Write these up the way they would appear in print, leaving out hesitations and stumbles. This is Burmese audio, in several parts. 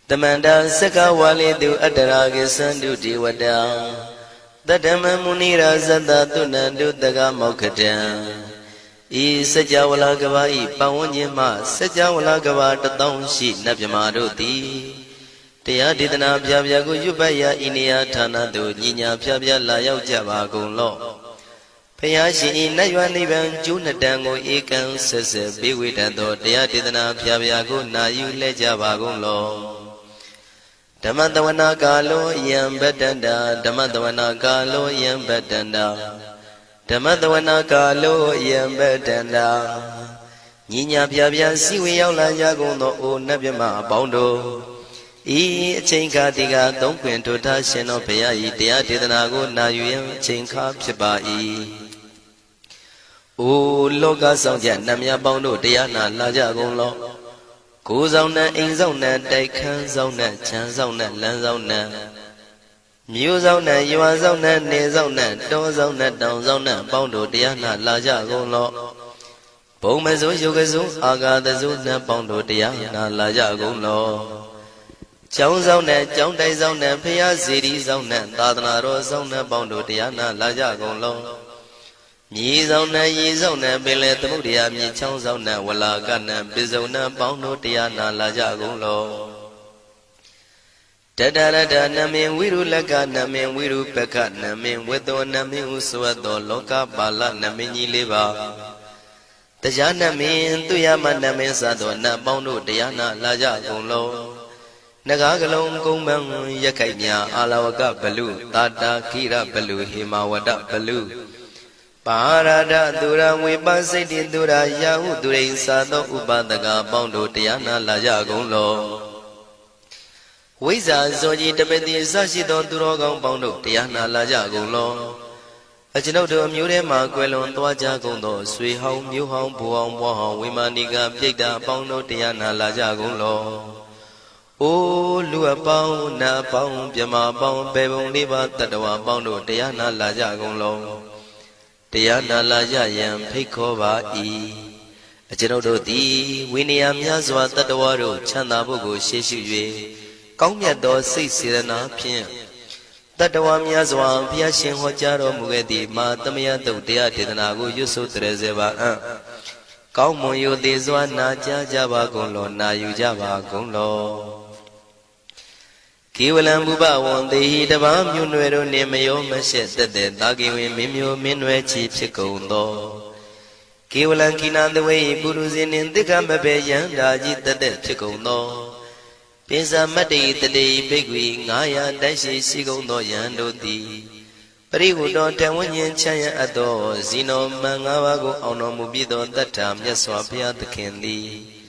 Tamanda Saka Wali do Adaragi Sandu Diwada Tadama Munira Zada Tunandu Daga Mokatan E Sajawala Gavai Pawanyama Sajawala Gava Tatong Shi Nabyamaroti Tia Didana Pyago Yubaya Inia Tana do Nina Pyabya Layao Javagon Law Payashi Nayuaniban Junadango Ekan Sese Biwitando Tia Didana Pyago Nayu Lejavagon Law Damadavana Galo Yam Bedanda Damadavana Galo Yam Bedanda Damadavana Galo Yam Bedanda Nina Pyabya Siwi Yaula Yagono O Nabima Bondo E Chinka Diga Don't Quinto Tashino Payai Tia Didanago Nayu Chinka Pibai O Loga Sonja Namya Bondo Diana Lajagon Law Go zona, in zona, they can zona, chan zona, land zona. Mu zona, you are zona, ne zona, do zona, down zona, bondo, diana, laja go lo. Pomazo, yogazo, aga the zona, bondo, diana, laja go lo. Chow zona, chow day zona, pia city zona, dadana ro zona, bondo, diana, laja go lo. Ye zona, Billet Mudia, me chow zona, walla gana, bizona, bondo, diana, laja go lo. Tadada, Namin, Wiru Laga, Namin, Wiru Peka, Namin, Wedo, Namin, Uswado, Loka, Bala, Namini Liva. Tajana min, Tuyama, Namin Sado, Nabondo, diana, laja go lo. Nagagalong Kumbang, Yakanya, Alawaka, Balu, Tata, Kira, Balu, Himawada, Balu. Parada Dura Wibasiti Dura Yahu Durin Sado Ubadaga Bondo Tiana Laja Golo Wiza Zoji Tabeti Sashito Durogon Bondo Tiana Laja Golo Ajinoto Murema Quelon Tuaja Gondo Sui Home Mu Home Puang Wahong Wimaniga Pigda Bondo Tiana Laja Golo O Lua Pong Na Pong Pyama Pong Bebon Liva Tatawa Bondo Tiana Laja Golo Tiana Laja Yam Pikova E. A Genodo D. Winiam Yazwa Tatawaro, Chanabugo, Sheshu, Kongya do 6 Sirana Pien. Tatawam Yazwa, Piashin Hojaro Mugedi, Matamia do Dea Titanago, Yusu Trezeva. Kaumoyo de Zwana Java Gonlo, Nayu Java Gonlo. Kiwalam Buba one day the Bam Yunuero Nemayo Mashet the Dagi Mimio Minwe Chief Chicondo. Kiwalan Kinan the way Buruzin in the Gambabayan Daji the dead Chicondo. Pisa Mati the day Big Wing Aya Dashi Sigondo Yando D. Perigo don't tell one yen Chaya Ado Zino Mangawago Ono Mubido that time Yaswapia the candy.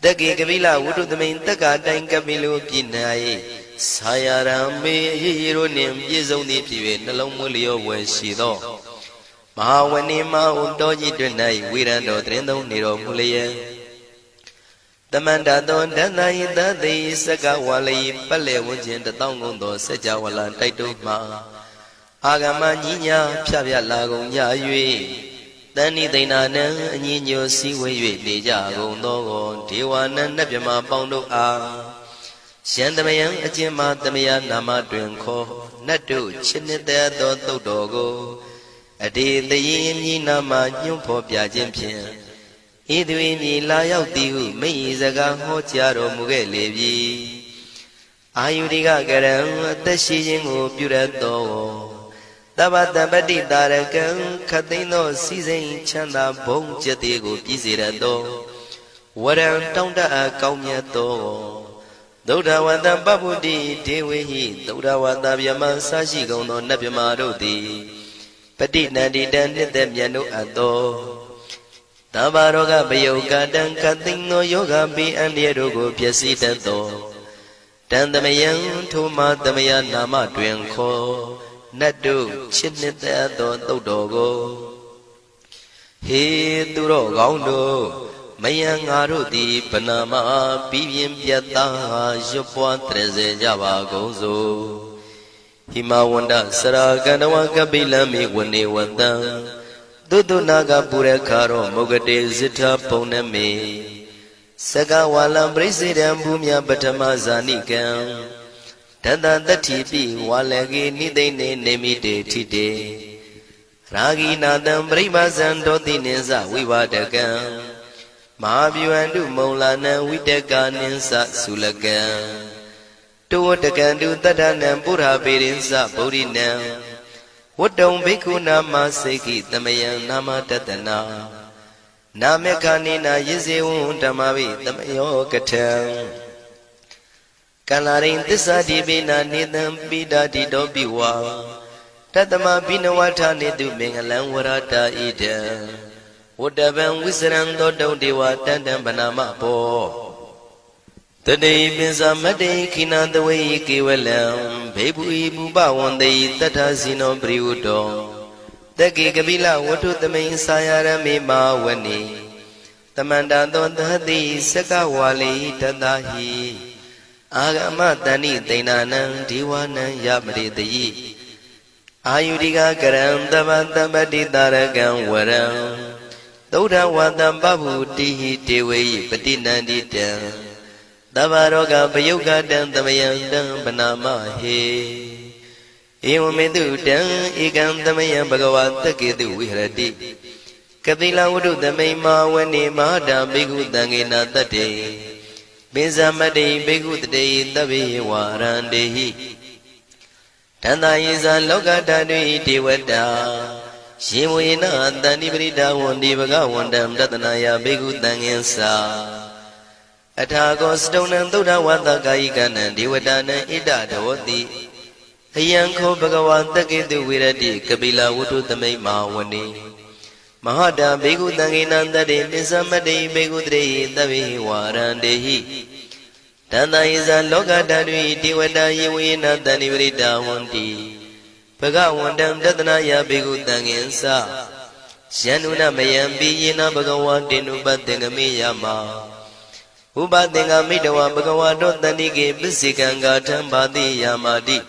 The Gigavilla would do the main Taka Danka Milu Pinai. Sayarame hero name Yizoni Pive, Nalomulio when she do. Mahawanima Undoji Dunai, Wirando Trendo Niro Mulia. The Mandadon Danai, the day Saka Wali, Pale Wujin, the Tongundo, Sajawala, Taituma. Agama Nina, Pavia Lago, Yayui. Dani Dana, Nino Siwe, Dejago, Nogo, Tiwana, Napima Bondo A. Shandamayan, Ajima, Damia, Nama, Drinko, Nadu, Chinita, Dogo, a day the yin Nama, Yumpo, Piajimpian. Idwin, Layao Diu, me is a gang, Hotiaro, Mugelevi. Ayudiga Garam, the Shijin, Purato. Tabata Badi Darakan, Catino, Season, Chanda, Bong Jatigo, Pizirado. What am Tonda, Kaumiato. Doda Wanda Babudi, Dewi, Doda Wanda Yama Sashi Gono Nabimaro di Petit Nadi Dan Nitem Yanu Ado Tabaroga Bayoga Dan Katino Yoga Bi and Yerogo Piasi Tanto Tandamayan Tuma Damaya Nama Dwenko Nadu Chinita Dodogo He Duro Gaundo Mayang Arudi Panama Pivian Piata Jopua Treze Java Gozo Himawanda Saraganawa Kabila Mi Wani Wanda Dudu Naga Pure Karo Mogade Zita Poneme Saka walam presidam bumya batama zanikam Tata tatipi walagi nidene nemite tite Ragi nadam bribazan doti ninsa vivadakam Mahabhyuandu maulana vidaka ninsa sulakam Tuwatakandu tadanam pura pirinsa bodhinam Wadong bhikkhu nama seki tamayam nama tatana Namekanina yizewun tamavi tamayo katam Kalarin tisa dibina nidam bida dido biwa Tatama binawata nidu mengalang warata ida Wadaban wisran dodong dewa tandam banama po Today binsa made kinandaway kiwalam Bebu ibu bawandai tata sino briudo Dagi kabila watu tamay sayarami mawani Tamanda dondhati sakawali tadahi Agama tani tainanang diwanang yamritayi Ayudika karam tabati taragang waram Tauda watam babu tihi tewe patinandita Tabaroga payuga dang tamayang dang panama he Ewamedu dang ikam tamayang bhagavata kedu vihrati Kapila wudu tamay mawani mahada bhikkhu tangena tate Binsamade bhikkhu tate tabi warandehi Tanda yisa loka tadui devata Shivuyena tani prita wandi bhagavandam tatanaya bhikkhu tangensa Athago stonam Buddha Vatakayikanam Devatanam Ida Dhavati Ayanko Bhagavata Ketu Virati Kapila Vutu Tamay Mawani Mahada Bhikkhu Tanginandade Nisamade Bhikkhu Tre Tavi Varandehi Tanda Isa Loka Tadui Devata Yivuyena Tani Vrita Wandi Bhagavandam Tatanaya Bhikkhu Tangensa Syanuna Mayambi Yena Bhagavantinu Bhattengami Yama Ubadenga midawa bhagavato tanike pisikanga thambati yamati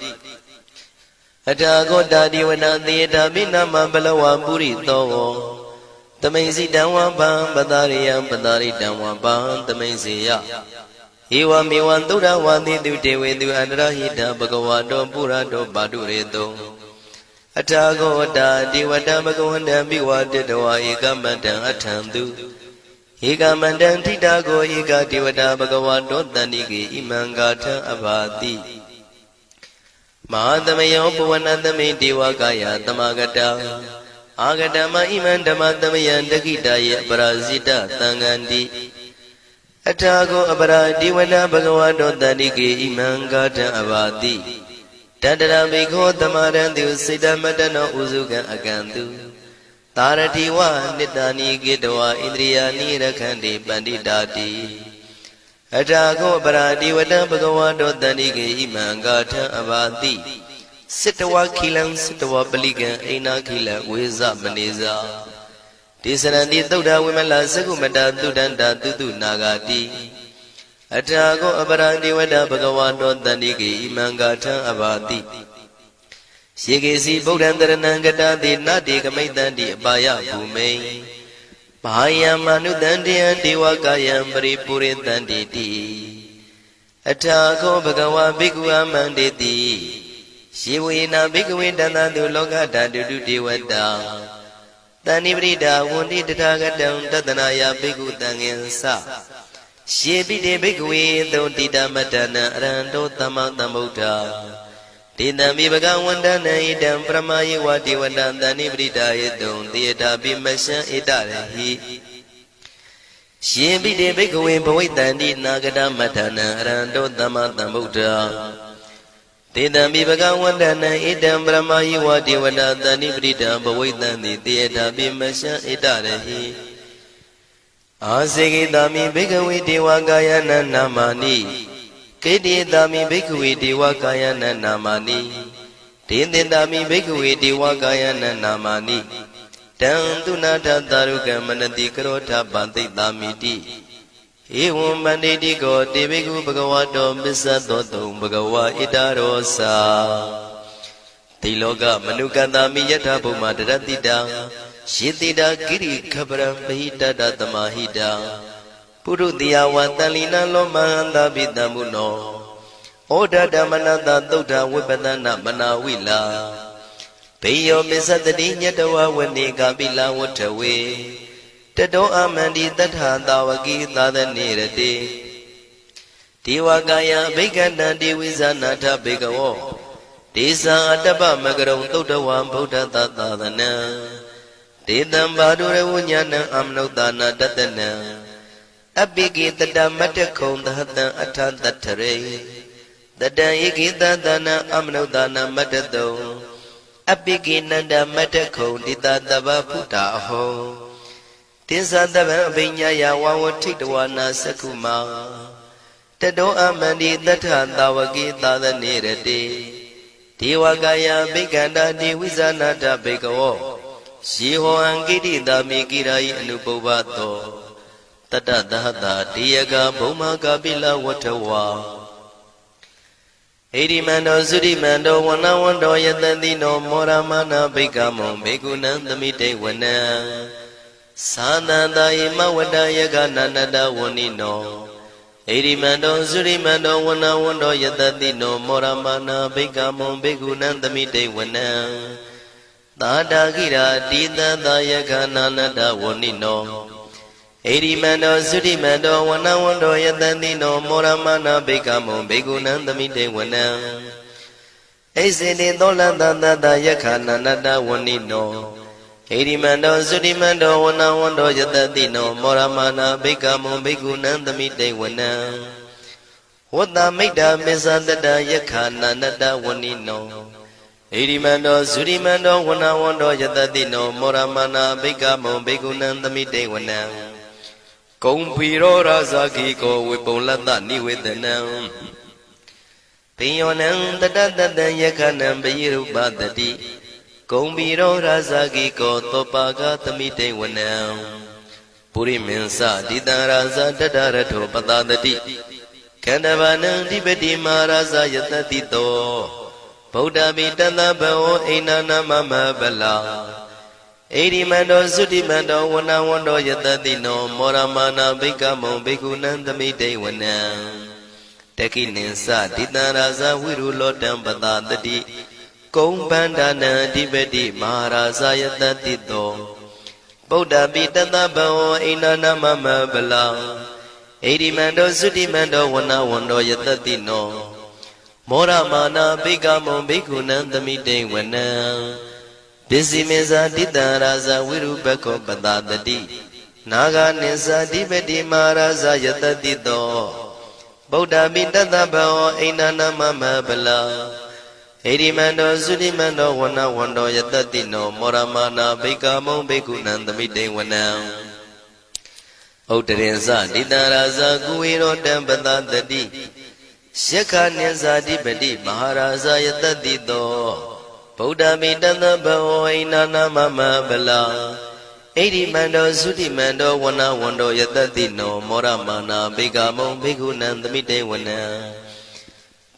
Athago dadiwana theta binama balawa puri togo Tamaisi damwa bam padariyam padaritamwa bam tamaisiya Ewa mewan tuda wandi dutewe du andrahita bhagavato purato padureto Athago dadiwata bhagavanda biwadetawa ekamatan athantu Eka mandang titago eka devata bhagavato tanike imangatha abhati Mahadamayo puvanatame devakaya tamagata Agatama iman dhamatamayan dakitaya parasita tangandi Athago apara devata bhagavato tanike imangatha abhati Tadara bhikho tamarantu siddhamatano usukan akantu Taratiwa nitani gitwa indriyani rakhandi panditati Athago paradivata bhagavato tanike imangatha abhati Sittawa khilam sittawa palikan aina khila veza maneza Tisaranti Buddha Vimala Sakumata Tudanta Tutu Nagati Athago paradivata bhagavato tanike imangatha abhati Shikesi Bodhandaranangata Nati Kamaitanti Abaya Bhume Bahaya Manutantiyan Devakayam Paripuritanti Athago Bhagava Bhikkhu Amanditi Shivuyena Bhikkhu Tanatu Lokata Dudu Devata Tanivrita Wundi Tathagatam Tatanaya Bhikkhu Tangensa Shivite Bhikkhu Dotita Matana Aranto Tamatambuddha Tidami Bhagavandana idam pramayi vati vadantani vridayadum Tiyata bimasya itarehi Shibhide bhikkhave bhavaitanti nagata matana aranto tamatambuddha Tidami Bhagavandana idam pramayi vati vadantani vridayadum bhavaitanti Tiyata bimasya itarehi Asekitami bhikkhave devakayana namani Kedidami bhikkhave devakayana namani Tindindami bhikkhave devakayana namani Tantunata taruka manati karota bantitamiti Evam banditi ko devikhu bhagavato missadoto bhagava itarosa Tiloka manukatami yatha bhuma daratita Shitita kiri khabram bahita tamahita ပုရုတိယဝတန်လီနံလောမဟန္တာပိတံမုနောဩဒဓမ္မနတသုဒ္ဓဝိပဒနာမနာဝိလာဘေယောမစ္စတတိညတဝဝနေကပိလဝထဝေတတောအမန္တိတထသာဝကိသာသနေရတိဒေဝကာယဘိက္ခန္တံဒေဝိဇာနာထဘေကဝောဒေဇာအတ္တပမကရုံသုဒ္ဓဝံဗုဒ္ဓသာသနံဒေတံဘာဒုရဝဉာဏံအမနုဿာနာတတနံအပိကိတတမတ္တခုံသဟတံအထတထရေတတံဧကိတသနာအမနုဿာနာမတ္တတုံအပိကိနန္ဒမတ္တခုံတိတတဗ္ဗဖုတာအဟောတိသတဗံအဘိညာယဝဝထိတဝနာသက္ခုမာတတောအမန္တိတထသာဝကိသာသနေရတိဒေဝကာယဘိက္ခန္တာဒေဝိဇာနာတဘေကဝောယေဟောအံကိတိတာမိကိရာယိအနုပုဗ္ဗတောတတသဟတာတေယကဘုံမကပိလဝထဝါဣရိမန္တောသုရိမန္တောဝနဝန္တောယတတိနောမောရမနာဘိက္ခမောဘေကုဏံသမိတေဝနံသာသန္တာယမဝတ္တယကနန္တဝဏိနောဣရိမန္တောသုရိမန္တောဝနဝန္တောယတတိနောမောရမနာဘိက္ခမောဘေကုဏံသမိတေဝနံသာတာကိရာတိတသယကနန္တဝဏိနောဣရိမန္တောသုရိမန္တောဝနဝန္တောယတတိနောမောရမနာဘိက္ခမောဘေကုဏံသမိတေဝနံဣစေတိသောလတသတယခနန္တဝဏိနောဣရိမန္တောသုရိမန္တောဝနဝန္တောယတတိနောမောရမနာဘိက္ခမောဘေကုဏံသမိတေဝနံဝတ္တမိတ္တမေဇတတယခနန္တဝဏိနောဣရိမန္တောသုရိမန္တောဝနဝန္တောယတတိနောမောရမနာဘိက္ခမောဘေကုဏံသမိတေဝနံကုံဖီရောရာဇာခိကောဝေပုံလတ္တနိဝေဒနံပိယောနံတတတတံယခနံပယိရုပတတိကုံဖီရောရာဇာခိကောသောပါကသမိတေဝနံပုရိမင်းစတိတံရာဇာတတရထောပတတတိခန္ဓဗာနံဓိပတိမာရာဇာယတတိတောဗုဒ္ဓပိတသဗ္ဗဝဣန္ဒနာမမဗလာဣရိမန္တောသုတိမန္တောဝနဝန္တောယတတိနောမောရမနာဘိက္ခမောဘေကုဏံသမိတေဝနံတကိနိသတိတံရာဇဝိရုလောတံပတတတိကုံဗန္ဒနံအဓိပတိမဟာရာဇယတတိတောဗုဒ္ဓပိတသဗ္ဗဝဣန္ဒနာမမဗလာဣရိမန္တောသုတိမန္တောဝနဝန္တောယတတိနောမောရမနာဘိက္ခမောဘေကုဏံသမိတေဝနံပစ္စည်းမေဇာတိတံရာဇဝိရုပခောပတတတိနာဂနိသဓိပတိမဟာရာဇယတတိတောဗုဒ္ဓပိတသဗ္ဗဝဣန္ဒနာမမဗလာဣရိမန္တောသုရိမန္တောဝနဝန္တောယတတိနောမောရမနာဘိက္ခမောဘေကုဏံသမိတေဝနံဥတရင်စတိတံရာဇကုဝေရောတံပတတတိယခနိသဓိပတိမဟာရာဇယတတိတောဗုဒ္ဓမိတသဗ္ဗဝဣန္ဒနာမမဗလာဣရိမန္တောသုတိမန္တောဝနဝန္တောယတတိနောမောရမနာဘိက္ခမောဘေကုဏံသမိတေဝနံ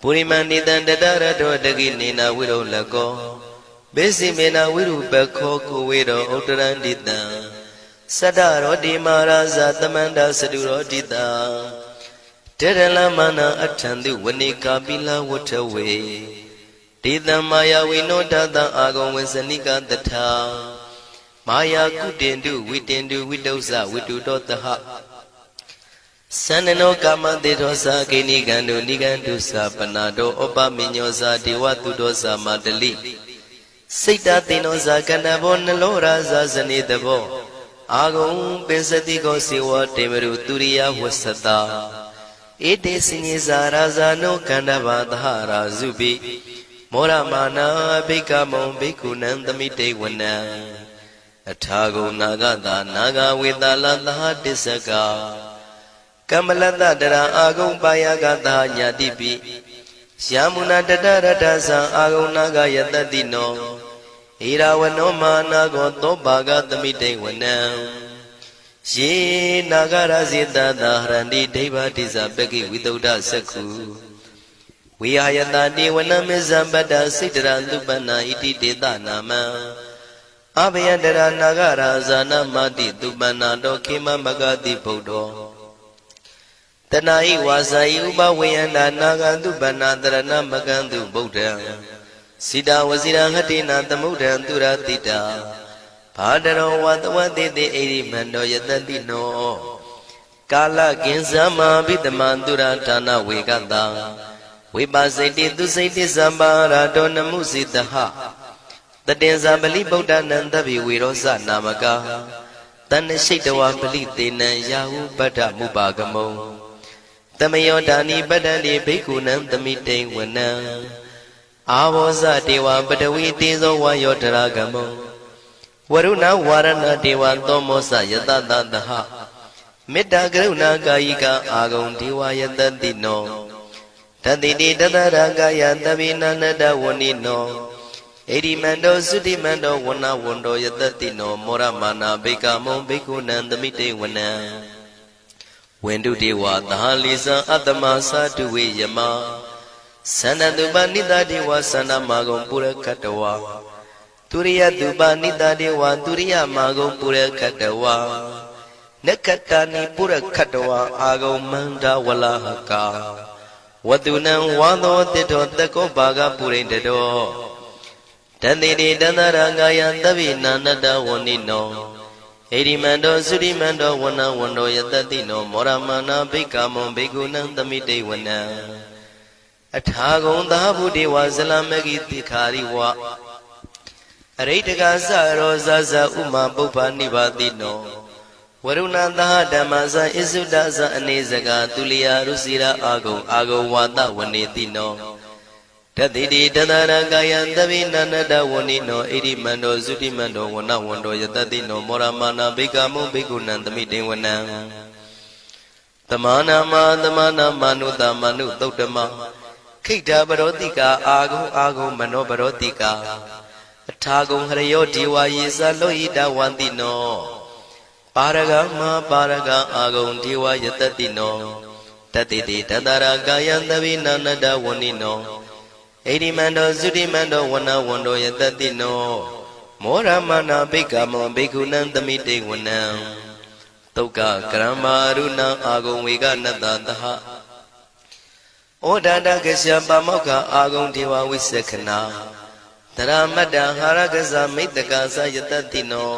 ပုရိမန္တိတံတတရတောတကိနေနဝိရုလကောဘေစီမေနဝိရုပခောကိုဝေရောဥတရန္တိတံသတ္တရောတိမာရာဇသမန္တသတုရောတိတံတေရလမနာအထံတုဝနေကာပိလဝထဝေဒေတံမာယာဝိနောတတံအာဂုံဝေစနိကတထာမာယာကုတင်တုဝိတင်တုဝိတုဇဝိတုတောတဟသန္နနောကာမတေသောသာကိနိကံတုနိကံတုသာပနာတောဩပမိညောသာဒေဝတုတောသာမတလိစိတ်တသေနောသာကန္နဘောနလောရာဇာဇနေတဘောအာဂုံပင်စတိကောစေဝတေမရုသူရိယဝဆတာဧတေစိညေဇာရာဇာနောကန္နဘာသဟရာဇုပိမောရမနာဘိက္ခမောဘေကုဏံသမိတေဝနံအထာဂုနာဂတာနာဂဝေတလသဟတစ္စကကမ္မလတတရာအာဂုံပါယကတာညာတိပိယမုနာတတရတသံအာဂုနာဂယတတိနောဣရာဝနောမာနာကောသောဘာဂသမိတေဝနံယေနာဂရဇိတတာဟရန္တိဒိဗ္ဗတိဇပကိဝိတုဒ္ဓသက္ခုဝိဟာယတတိဝနမေဇံပတ္တစိတ္တရသုပနာဣတိတေတနာမံအဘယတရနာဂရာဇာနမတိသုပနာတောခေမမဂတိဗုဒ္ဓော တဏှာဤဝါစာဤဥပဝေယန္တာနာဂန္တုပဏ္ဏတရဏမကန္တုဗုဒ္ဓံစိတဝစီရဟတိနာသမုဒ္ဒံသူရတိတာဘာတရောဝတဝတိတိဣရိမန္တောယတတိနောကာလကင်္စမဘိတမံသူရဌာနဝေကတံဝိပါစိတိသူစိတိသံပါရာတောနမှုစိတဟတတင်္ဇာပလိဗုဒ္ဓနံတဗိဝေရောစနာမကာတဏ္ဏရှိတဝပလိသေနံယာဟုပတ္ထမုပါကမုံတမယောဒါနိပတ္တတိဘိက္ခုနံသမိတိဝနံအာဘောဇတေဝပတဝီတေဇောဝါယောတရာကမုံဝရုဏဝါရဏတေဝသောမောစယတတသဟမေတ္တာကရုဏာကာယိကအာဂုံဒေဝယတတိနောတတိတိတတရာကာယသဗ္ဗိနန္တဝဏိနောဣရိမန္တောသုတိမန္တောဝဏဝန္တောယတတိနောမောရမာနာဘိက္ခမုံဘိက္ခုနံသမိတေဝနံဝန္တုတေဝသဟလိသံအတ္တမသာတုဝေယမသန္တတုပနိတတေဝသန္တမာဂုံပုရခတဝါទុរិយតុបនិតាទេវទុរិយមាဂုံပုရခတဝါနက္ခတာနိပုရခတဝါအာဂုံမန္တဝလဟကာဝတုနံဝါသောတိတောတကောဘာဂပုရိတတောတန္တိတိတန္တရာဂာယသဗ္ဗိနာနတဝဏိနောဣရိမန္တောသုရိမန္တောဝနဝန္တောယတတိနောမောရမနာဘိက္ခမုံဘိက္ခုနံသမိတေဝနံအထာဂုံသာဗုဒေဝဇလမဂိတိခာရိဝအရိတကသရောဇဇဥမာပုပ္ပနိဗ္ဗာတိနောဝရုဏသဟဓမ္မဇဣစုဒဇအနေစကာသူလျာရုစီရာအာဂုံဝါဒဝနေတိနောတတိတိတတရာကာယံသဗ္ဗိနန္တဝဏိနောဣရိမန္တောသုတိမန္တောဝနဝန္တောယတတိနောမောရမာနာဘိက္ခမုံဘိက္ခုနံသမိတေဝနံသမာနာမနုတမနုသုတ်တမခိတ္တပရောတိကာအာဂုံမနောပရောတိကာအထာဂုံဟရယောဒေဝယေသလောဟိတဝန္တိနောပါရဂမပါရဂအာဂုံဒေဝယတတိနောတတိတိတတရာကာယံသဗ္ဗိနန္တဝဏိနောဣရိမန္တောသုတိမန္တောဝနဝန္တောယတတိနောမောရမနာဘိက္ခမုံဘိက္ခုနံသမိတေဝနံသုက္ကကရမရုဏအာဂုံဝေကနတသဟဩဒါတကရှပမောက္ခအာဂုံဒေဝဝိသက္ခနာတရမတ္တဟာရကဇမိတ္တကာသယတတိနော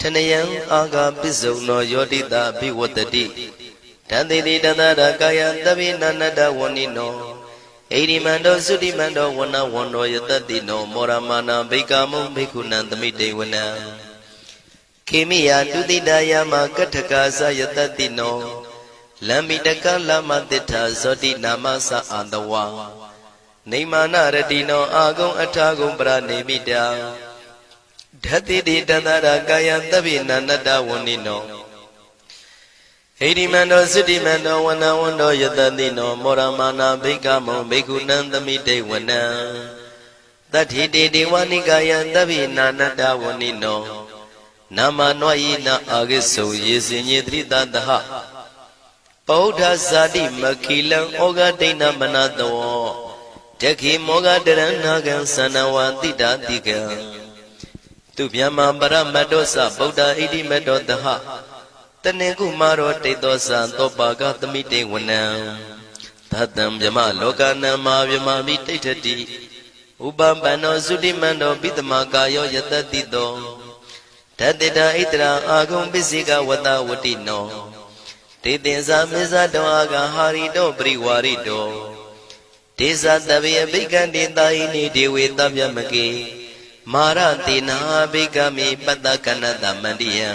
ထနယံအာဂပစ္စုံနောယောတိတာဘိဝတ္တိတန္တိတိတတရာကာယသဗ္ဗိနန္တဝဏိနောဣရိမန္တောသုတိမန္တောဝနဝန္တောယတတိနောမောရမာနာဘိက္ခမုံဘိက္ခုနံသမိတေဝနံခေမိယတုတိတယမကထကာသယတတိနောလမ္မိတကလမတိထာဇောတိနာမသအာတဝါနေမာနရတိနောအာဂုံအထာဂုံပရနေမိတာဓတိတိတတရာကာယသဗ္ဗိနန္တဝဏိနောဣရိမန္တောသုတိမန္တောဝနဝန္တောယတတိနောမောရမာနာဘိက္ခမုံဘိက္ခုနံသမိတေဝနံတတိတေဒေဝနိကာယသဗ္ဗိနန္တဝဏိနောနာမနွာယိနအာဂိစုံယေစင်ညေတိတတဟပောဓဇာတိမခိလံဩဃဒိဏမနတောတခိမောဃတရဏကံသန္နဝတိတာတိကံသူဗျမပရမတ္တောသဗုဒ္ဓဣတိမတ္တောတဟတနေကုမာရောတေသောသံသောပါကသမိတေဝနံသတံဗျမလောကနံမာဗျမမိတိဋ္ဌတိဥပပန္နောသုတိမန္တောပိတမကာယောယတတိတောဓတ္တိတာဣတရာအာဂုံပစ္စေကဝတဝတိနောတေတင်္ဇာမေဇတောအာဂဟာရိတောပရိဝါရိတောဒေဇတဗေအဘိက္ခန္တေတာဟိနိဒေဝေတဗျမကေမာရတေနာဘိက္ခမေပတ္တကနတမန္တိယံ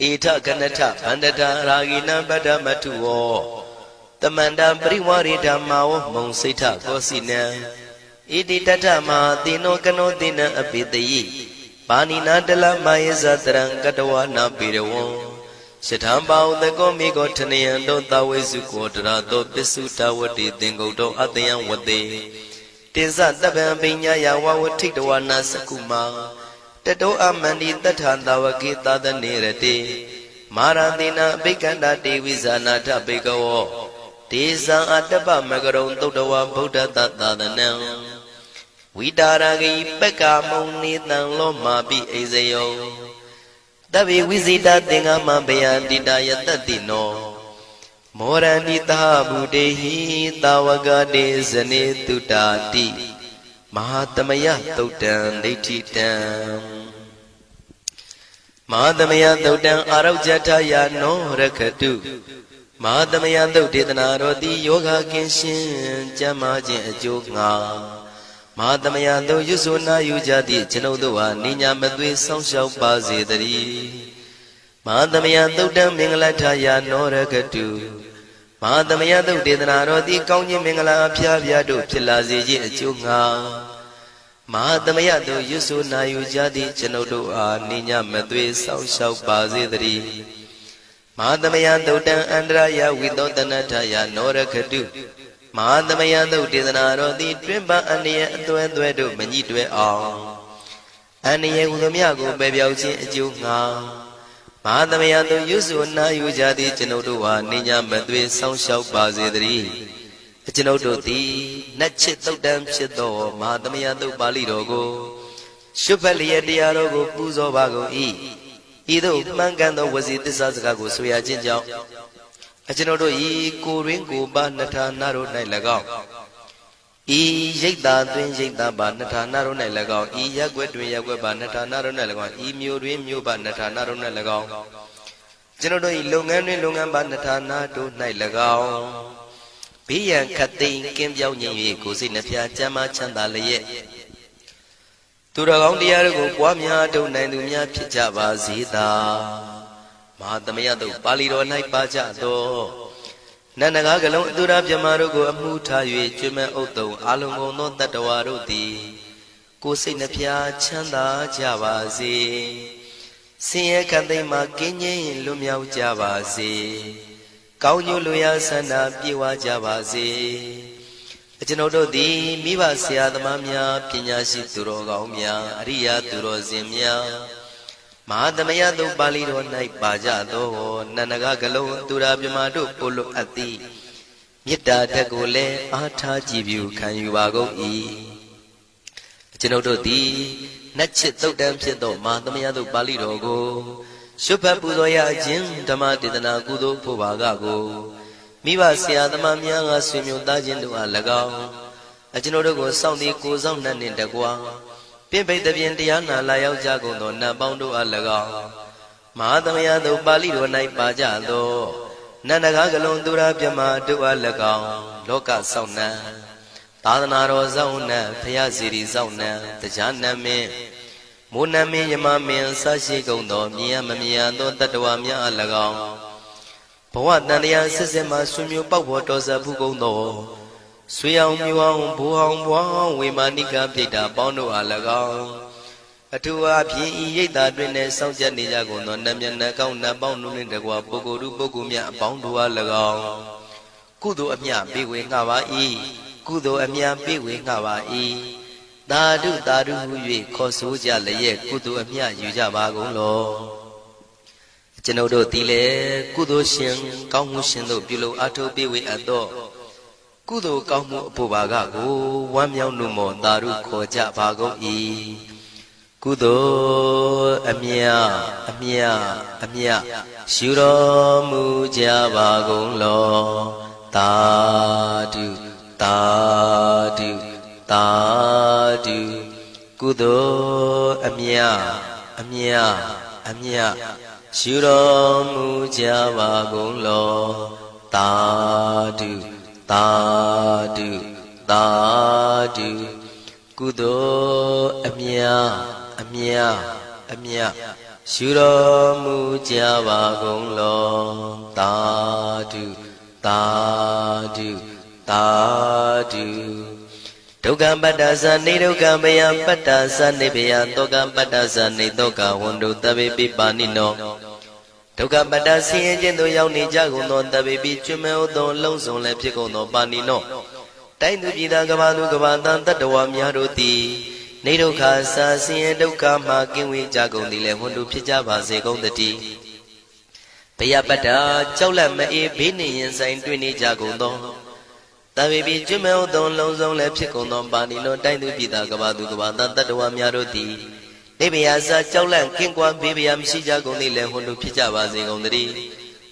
ဣထကနထဗန္တတာရာဂိနံပတ္တမထုဝောတမန္တပရိဝါရိဓမ္မာဝမုံစိဋ္ဌကောစီနံဣတိတထမဟာတိနောကနောတိနံအပိတယိပါဏိနာတလမယေဇတရံကတဝနာပိရဝံစထံပါဥတကောမိကောထနယံတောသဝေစုကောတရာတောပစ္စုတဝတိသင်္ကုတ်တောအတယံဝတေတေဇတပံပိညာယဝဝထိတဝနာစကုမာတတောအမန္တိတထံတဝကေသဒနေရတေမာရတိနာအဘိက္ခန္တာတေဝိဇာနာထဘေကဝောဒေဇံအတ္တပမကရုံသုတ္တဝဗုဒ္ဓတသာသနံဝိတာရဂိပက္ခမုံနေတံလောမာပိအိဇယောတဗေဝိဇိတသင်္ဃမဘယန္တိတာယတတိနော မောရဏိတာဗုဒေဟိတာဝကတေဇနေတုတာတိမဟာသမယသုတ်တံဒိဋ္ဌိတံမဟာသမယသုတ်တံအာရောဇထယာနောရခတုမဟာသမယသုတ်ဒေသနာတော်သည်ယောဂကင်းရှင်းကျမ်းမာခြင်းအကျိုးငှာမဟာသမယသုတ်ရွတ်ဆိုနာယူကြသည့်ကျွန်ုပ်တို့ဟာနိညာမသွေဆောင်းလျှောက်ပါစေတည်းမဟာသမယသုတ်တံမင်္ဂလထယာနောရခတုမဟာသမယသုတ်ဒေသနာတော်သည်ကောင်းခြင်းမင်္ဂလာအဖျားဖျားတို့ဖြစ်လာစေခြင်းအကျိုးငှာမဟာသမယသို့ရွတ်ဆိုနာယူကြသည့်ကျွန်ုပ်တို့အားနိညာမသွေဆောင်းလျှောက်ပါစေတည်းမဟာသမယသုတ်တံအန္တရာယဝိသောတနထယာနောရခတုမဟာသမယသုတ်ဒေသနာတော်သည်တွင်ပန်းအန္တရာယ်အသွဲသွဲတို့မညှိတွဲအောင်အန္တရာယ်ဟူသည်များကိုပယ်ပြောက်ခြင်းအကျိုးငှာမဟာသမယသို့ရွတ်ဆိုနာယူကြသည့်ကျွန်ုပ်တို့အားနိညာမသွေဆောင်းလျှောက်ပါစေတည်းကျွန်ုပ်တို့သည်နတ်ချစ်သုတ်တံဖြစ်သောမဟာသမယသုတ်ပါဠိတော်ကိုရှုဖတ်လျက်တရားတော်ကိုပူဇော်ပါကုန်၏ဤသို့မှန်ကန်သောဝစီသစ္စာစကားကိုဆိုရခြင်းကြောင့်ကျွန်ုပ်တို့ဤကိုရင်းကိုပါနှထာနာတို့၌၎င်းဤရိတ်သာတွင်ရိတ်သာပါနှထာနာတို့၌၎င်းဤရက်ွက်တွင်ရက်ွက်ပါနှထာနာတို့၌၎င်းဤမြို့တွင်မြို့ပါနှထာနာတို့၌၎င်းကျွန်ုပ်တို့ဤလုပ်ငန်းတွင်လုပ်ငန်းပါနှထာနာတို့၌၎င်းဘေးရန်ခတ်သိမ်းကင်းပြောင်းခြင်း၍ကိုယ်စိတ်နှဖျားကျမ်းမာချမ်းသာလျက်သူတော်ကောင်းတရားတို့ကိုပွားများထုတ်နိုင်သူများဖြစ်ကြပါစေသာမဟာသမယသုတ်ပါဠိတော်၌ပါကြသောနန္ဒကားကလုံးအတုရပြမတို့ကိုအမှုထား၍ကျွမ်းမဲ့ဥတုံအာလုံကုန်သောတတ္တဝါတို့သည်ကိုယ်စိတ်နှဖျားချမ်းသာကြပါစေဆင်းရဲခတ်သိမ်းမှကင်းငြိမ်းလွတ်မြောက်ကြပါစေကောင်းကျိုးလိုရာဆန္ဒပြေဝကြပါစေကျွန်ုပ်တို့သည်မိဘဆရာသမားများပညာရှိသူတော်ကောင်းများအရိယာသူတော်စင်များမဟာသမယသုတ်ပါဠိတော်၌ပါကြသောနန္ဒကကလုံးသူရာပြမတို့ပို့လို့အပ်သည်မေတ္တာဓာတ်ကိုလည်းအားထားကြည်ပြုခံယူပါကုန်၏ကျွန်ုပ်တို့သည်နတ်ချစ်သုတ်တံဖြစ်သောမဟာသမယသုတ်ပါဠိတော်ကိုရှုဖတ်ပူဇော်ရခြင်းဓမ္မဒေသနာကုသိုလ်ဖို့ပါကကိုမိဘဆရာသမားများကဆွေမျိုးသားချင်းတို့အား၎င်းကျွန်ုပ်တို့ကိုစောင့်တည်ကိုစောင့်နှံ့နှင့်တကွာပြင့်ပိတ်သဖြင့်တရားနာလာရောက်ကြကုန်သောနတ်ပေါင်းတို့အား၎င်းမဟာသမယသုတ်ပါဠိတော်၌ပါကြသောနန္ဒကားကလုံးသူရာပြမတို့အား၎င်းလောကစောင့်နှံသာသနာတော်စောင့်နှံဖရာစီရီစောင့်နှံတရားနတ်မင်းမိုးနမင်းယမမင်းဆရှိကုန်သောမြင်ရမမြင်ရသောတတ္တဝါများအား၎င်းဘဝတန်တရားစစ်စစ်မှဆွေမျိုးပေါက်ဖို့တော်စပ်ဖူးကုန်သောဆွေအောင်မျိုးအောင်ဘိုးအောင်ဘွားအောင်ဝေမာနိကပြိတ္တာပေါင်းတို့အား၎င်းအထူးအားဖြင့်ဤရိတ်တာတွင်လည်းစောင့်ကြနေကြကုန်သောနတ်မြတ်နတ်ကောင်းနတ်ပေါင်းတို့နှင့်တကွာပုဂ္ဂိုလ်တို့ပုဂ္ဂိုလ်များအပေါင်းတို့အား၎င်းကုသိုလ်အမြပေးဝေငှပါ၏ကုသိုလ်အမြပေးဝေငှပါ၏သာဓုသာဓုဟု၍ခေါ်ဆိုကြလျက်ကုသိုလ်အမြယူကြပါကုန်လောကျွန်ုပ်တို့သည်လည်းကုသိုလ်ရှင်ကောင်းမှုရှင်တို့ပြုလို့အထောက်ပေးဝေအပ်သောကုသိုလ်ကောင်းမှုအဖို့ပါကကိုဝမ်းမြောက်နှုမောသာဓုခေါ်ကြပါကုန်၏ကုသိုလ်အမြအမြအမြယူတော်မူကြပါကုန်လောသာဓုသာဓုသာဓုကုသိုလ်အမြအမြအမြယူတော်မူကြပါကုန်လောသာဓုသာဓုသာဓုကုသိုလ်အမြအမြအမြယူတော်မူကြပါကုန်လောသာဓုသာဓုသာဓုဒုက္ခပတ္တသနေဒုက္ခမယပတ္တသနေဘယတောကပတ္တသနေတောကဝန္တုတဗေပိပါဏိနောဒုက္ခပတ္တဆင်းရဲခြင်းသို့ရောက်နေကြကုန်သောတဗေပိကျွမ်းမဲ့သောလုံးစုံလည်းဖြစ်ကုန်သောပါဏိနောတိုင်းသူပြည်သားကဘာသူကဘာတန်တတ္တဝါများတို့သည်နေဒုက္ခစာဆင်းရဲဒုက္ခမှကင်းဝေးကြကုန်သည်လည်းဝန္တုဖြစ်ကြပါစေကုန်တည်းဘယပတ္တကြောက်လန့်မအေးဘေးနှင့်ရင်ဆိုင်တွေ့နေကြကုန်သောတဗေပိကျွမ်းမဲ့သောလုံးစုံလည်းဖြစ်ကုန်သောပါဏိနောတိုင်းသူပြည်သားကဘာသူကဘာတန်တတ္တဝါများတို့သည်နေဘယစာကြောက်လန့်ကင်းကွာဘေးဘယမရှိကြကုန်သည်လည်းဝန္တုဖြစ်ကြပါစေကုန်တည်း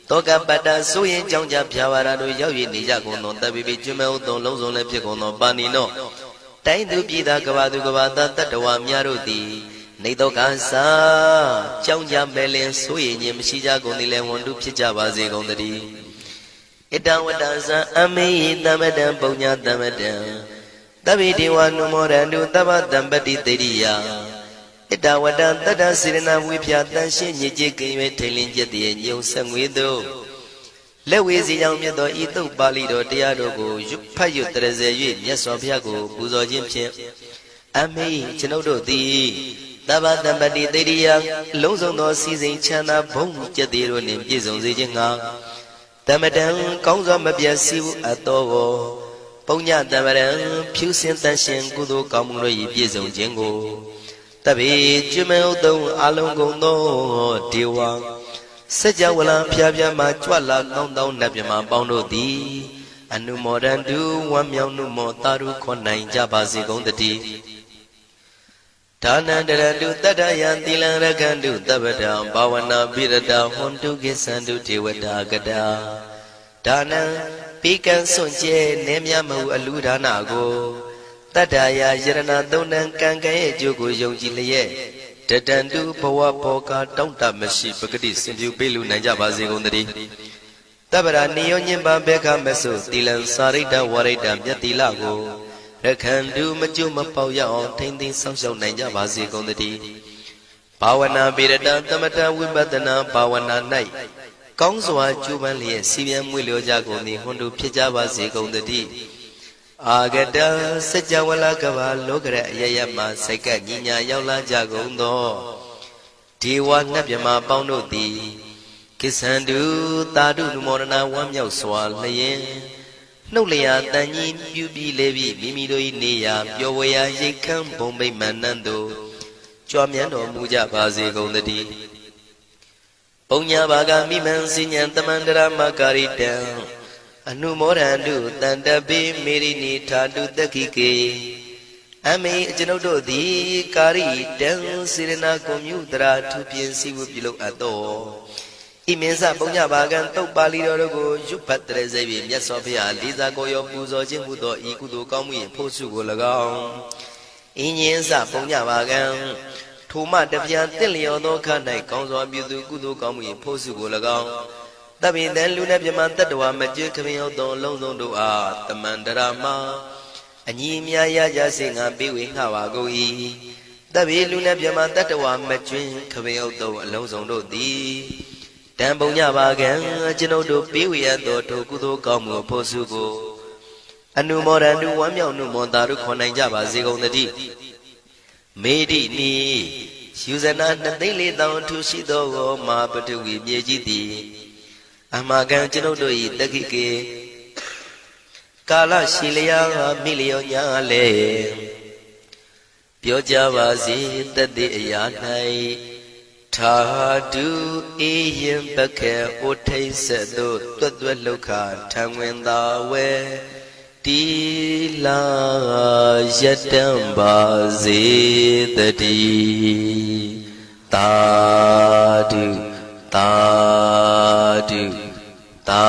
တောကပတ္တဆိုရင်ကြောင့်ကြဖြာပါရာတို့ရောက်ရနေကြကုန်သောတပ်ပိပိကျွမဲဥသောလုံးစုံလည်းဖြစ်ကုန်သောပါဏိနောတိုင်းသူပြည်သားကဘာသူကဘာသားတတ္တဝါများတို့သည်နေတော့ကစားကြောင့်ကြမဲ့လင်ဆိုရင်ခြင်းမရှိကြကုန်သည်လည်းဝန်တုဖြစ်ကြပါစေကုန်သတည်းဣတံဝတ္တဇံအမေဟိသမတံပုံညာသမတံတဗ္ဗေဒေဝနုမောရန္တုသဗ္ဗတံပတိတေရိယဣတဝတ္တတတ္တစေရနာဝိဖြာတန်ရှင်းညစ်ကြေးကင်၍ထိန်လင်းကျက်တည်းညုံဆက်ငွေတို့လက်ဝေစီကြောင့်မြတ်သောဤသုတ်ပါဠိတော်တရားတော်ကိုဖတ်ရွတ်တရစေ၍မြတ်စွာဘုရားကိုပူဇော်ခြင်းဖြင့်အမေကျွန်ုပ်တို့သည်သဗ္ဗတံပတိတေရိယလုံးစုံသောစီစဉ်ချမ်းသာဘုံကျက်တည်းတို့နှင့်ပြည့်စုံစေခြင်းငှာတမတံကောင်းစွာမပြတ်စည်းအပ်သောပုံညတမရံဖြူစင်တန်ရှင်ကုသိုလ်ကောင်းမှုတို့၏ပြည့်စုံခြင်းကိုတဗေကျွမဲဥသုံးအလုံးကုန်သောဒေဝစัจ java လံဖျားဖျားမှကြွလာကောင်းသောနတ်မြမပေါင်းတို့သည်အနုမောဒန္တုဝမ်းမြောက်နှုမောတာရုခွန်နိုင်ကြပါစေကုန်တည်းဒါနန္တရတုတတ္တယံသီလံရကန္တုသဗ္ဗတံဘာဝနာပိရတဟွန်တုကိသန္တုဒေဝတာကတာဒါနံပိကံစွန့်ကျဲနေမြမဟုအလူဒါနကိုတတ္တယာယရဏသုံးနံကံကံရဲ့အကျိုးကိုယုံကြည်လျက်တတန္တုဘဝဘောကတောင့်တမရှိပဂတိစင်ပြုပေးလူနိုင်ကြပါစေကုန်သတည်းတပ္ပရာနိယောညင်ပံဘေခမဆုသီလံစာရိတ္တဝရိတ္တမြတ်တိလကိုရခန္တုမကျွမပေါရအောင်ထိမ့်သိမ်းဆောက်ရှောက်နိုင်ကြပါစေကုန်သတည်းဘာဝနာပိရတသမထဝိပဿနာဘာဝနာ၌ကောင်းစွာကျူးပန်းလျက်စီပြန်မွေလျောကြကုန်သည်ဟွန်တုဖြစ်ကြပါစေကုန်သတည်းအာဂတစัจ java လကဘာလောကရအယယမစိတ်ကညီညာရောက်လာကြကုန်သောဒေဝနတ်မြမပေါင်းတို့သည်ကိသန္တုသာဓုနုမောဒနာဝမ်းမြောက်စွာလျင်နှုတ်လျာတန်ကြီးပြုပြီးလေပြီးမိမိတို့၏နေရာပျော်ဝေရာရိတ်ခမ်းဘုံမိတ်မန္တန်တို့ကြွမြန်းတော်မူကြပါစေကုန်သတည်းပုံညာဘာဂမိမံစိညာတမန္တရမကာရိတံအနုမောဒန္တုတန္တပိမေရိနိထာတုတက္ခိကေအမေကျွန်ုပ်တို့သည်ကာရိတံစေရနာကွန်မြူတရာထူပြင်းစည်းဝပြုလုပ်အပ်သောဣမင်းစပုံညဘာကံတုတ်ပါဠိတော်တို့ကိုရွတ်ဖတ်တရစေပြီးမြတ်စွာဘုရားလေးစားကိုရောပူဇော်ခြင်းမှုသောဤကုသိုလ်ကောင်းမှု၏ဖို့စုကို၎င်းအင်းရင်စပုံညဘာကံထိုမှတပြားတင့်လျော်သောခါ၌ကောင်းစွာပြုသူကုသိုလ်ကောင်းမှု၏ဖို့စုကို၎င်းတပိတံလူနဲ့ပြမတတ္တဝါမကျွခမင်းရောက်သောလုံးစုံတို့အားတမန္တရာမအညီအမြရကြစေငါပေးဝေငှပါကုန်၏တပိလူနဲ့ပြမတတ္တဝါမကျွခမင်းရောက်သောအလုံးစုံတို့သည်တံပုံညပါကံကျွန်ုပ်တို့ပေးဝေရသောထိုကုသိုလ်ကောင်းမှုဖို့စုကိုအနုမောဒန္တုဝမ်းမြောက်နှုမောတာတို့ခွန်နိုင်ကြပါစေကုန်သတည်းမေတိနိယူဇနာ2,400,000ထူရှိသောမာပတဝီမြေကြီးသည်အမကံကျွန်ုပ်တို့၏တက္ခိကေကာလရှိလျာမိလျောညာလေပြောကြပါစေတသက်အရာ၌ထာတုအေယံပခေဩထိတ်ဆက်သို့တွတ်တွတ်လောက်ခထံဝင်သာဝဲတီလာယတံပါစေတည်းသာဓုသာဓုသာ